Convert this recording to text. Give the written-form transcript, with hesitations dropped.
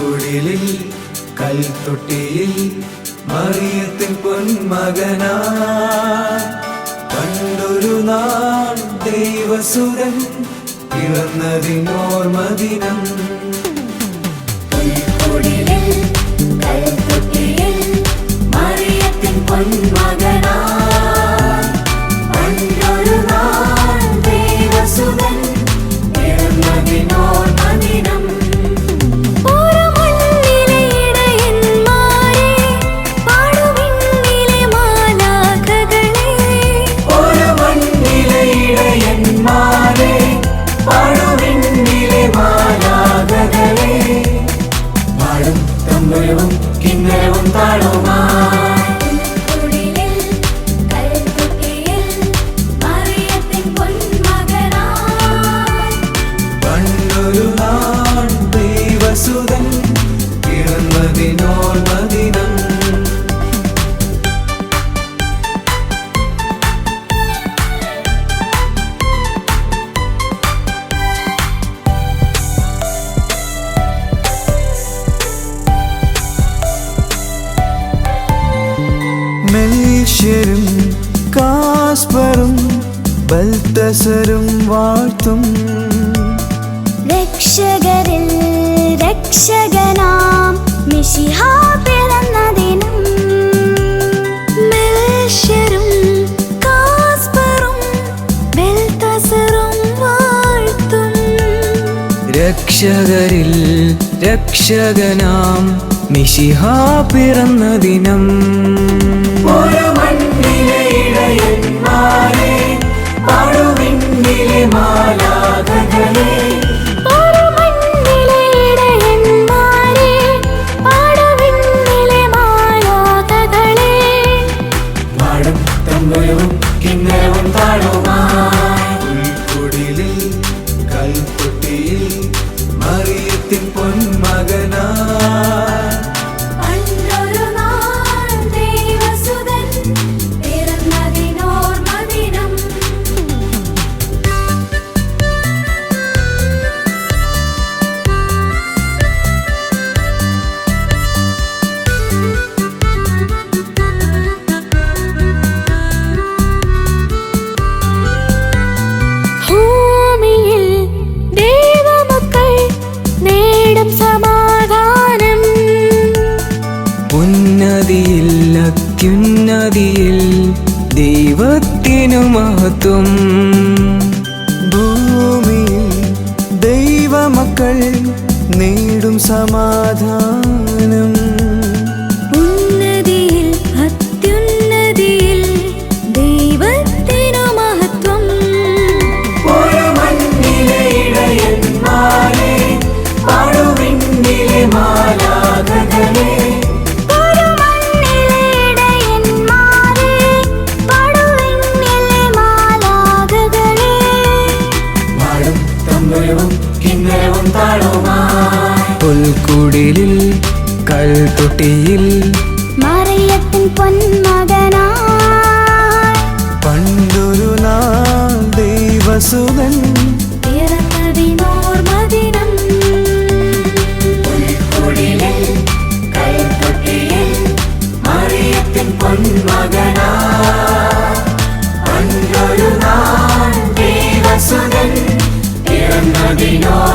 പുൽക്കുടിലിൽ കൽത്തൊട്ടിയിൽ മറിയത്തിൻ പൊന്മകനാ പണ്ടൊരു നാൾ ദൈവസുരൻ പിറന്നതിനോർമദിനം. പുൽക്കുടിലിൽ കൽത്തൊട്ടിയിൽ മറിയത്തിൻ പൊന്മകനാ പണ്ടൊരു നാൾ ദൈവസുരൻ പിറന്നതിനോർമദിനം. കിന്നരവും താളവുമായി പണ്ടൊരു നാൾ ദൈവസുതൻ പിറന്നതിനോർമദിനം. മെൽഷ്യരും കാസ്പറും ബൽത്തസരും വാഴ്ത്തും രക്ഷകരിൽ രക്ഷകനാം മിശിഹാ പിറന്നദിനം. മെൽഷ്യരും കാസ്പറും ബൽത്തസറും വാഴ്ത്തും രക്ഷകരിൽ രക്ഷകനാം മിശിഹാ പിറന്നദിനം. ഒരു മണ്ണിലെ ഇടയന്മാരെ പാടുവിണ്ണിലെ മാലാഖകളെ ഒരു മണ്ണിലെ ഇടയന്മാരെ പാടുവിണ്ണിലെ മാലാഖകളെ പാടും തമ്പുരവും കിന്നരവും താളവുമായി പുൽക്കുടിലിൽ കൽത്തൊട്ടിയിൽ മറിയത്തിൻ പൊന്മകനാ അത്യുന്നതിയിൽ ദൈവത്തിനു മഹത്വം. ഭൂമിയിൽ ദൈവമക്കൾ നേടും സമാധാനം. ഉന്നതിയിൽ അത്യുന്നതിയിൽ ദൈവത്തിനു മഹത്വം. ഒരു മണ്ണിലെ ഇടയന്മാരെ പാടുവിണ്ണിലെ മാലാഖകളെ കിന്നരവും താളവുമായി പുൽക്കുടിലിൽ കൽത്തൊട്ടിയിൽ മറിയത്തിൻ പൊന്മകനാ പണ്ടൊരു നാൾ ദൈവസുതൻ പിറന്നതിനോർമദിനം. പുൽക്കുടിലിൽ കൽത്തൊട്ടിയിൽ മറിയത്തിൻ പൊന്മകനാ പണ്ടൊരു നാൾ ദൈവസുതൻ പിറന്നതിനോർമദിനം.